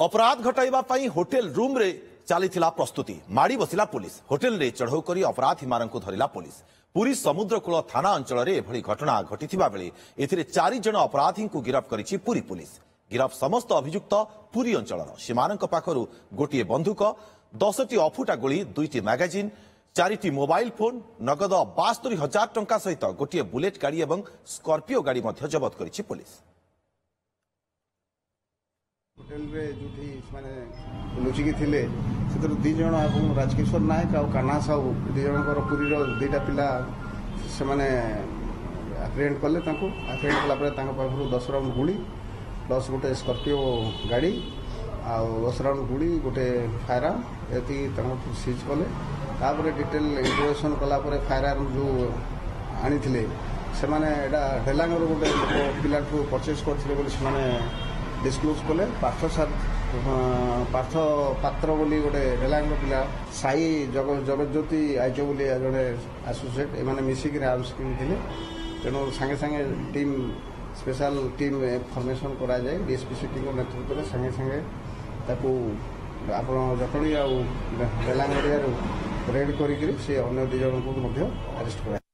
अपराध घटाइबा पई hotel room रे चलीथिला प्रस्तुति माड़ी बसिला पुलिस होटेल रे चढ़ऊ करी अपराधी माननकु धरिला पुलिस पुरी समुद्रकूल थाना अंचल रे एभली घटना घटिथिबा बेले एथिरे 4 जण अपराधी को गिरफ करिछि पुरी पुलिस गिरफ समस्त अभियुक्त पुरी अंचलर सेमानक पाखरु गोटिए बंदूक 10टी अफुटा गोली 2टी मैगजीन 4टी मोबाइल फोन नगद 72,000 टंका सहित गोटिए बुलेट गाड़ी एवं स्कॉर्पियो गाड़ी मध्य जबत करिछि पुलिस होटेल रे जोठी माने लुचिकी थिले सेतर दी जण एवं राजकिशोर नायक आ कान्हा साहू दी जणकर पुरीर दुईटा पिला से माने अप्रेंड कले तांको अप्रेंड कला परे तांको पाखरु 10 राउंड गुली प्लस गोटे स्कॉर्पियो गाड़ी आ 10 राउंड गुली गोटे फायर आर्म एति तांको सीज कले तापर डिटेल इंटरोगेशन कला परे फायर आर्म जो आनी थिले से माने एडा ढेलांगर गोटे पिला को परचेज करथिले बोली से माने डिस्क्लोज कले पार्थ पात्र बोली गोटे ढेलांग पिला साई जगज्योति आइच बोली जड़े आसोसीएट एमाने मिसिक आर्म्स किनिथिले तेणु सांगे सांगे टीम स्पेशल टीम फॉर्मेशन करा जाए डीएसपी सिटी को नेतृत्व में सांगे सांगे ताकू आपण जटणी आ ढेलांग एरिया रेड करी से अन्य 2 जन को अरेस्ट करा।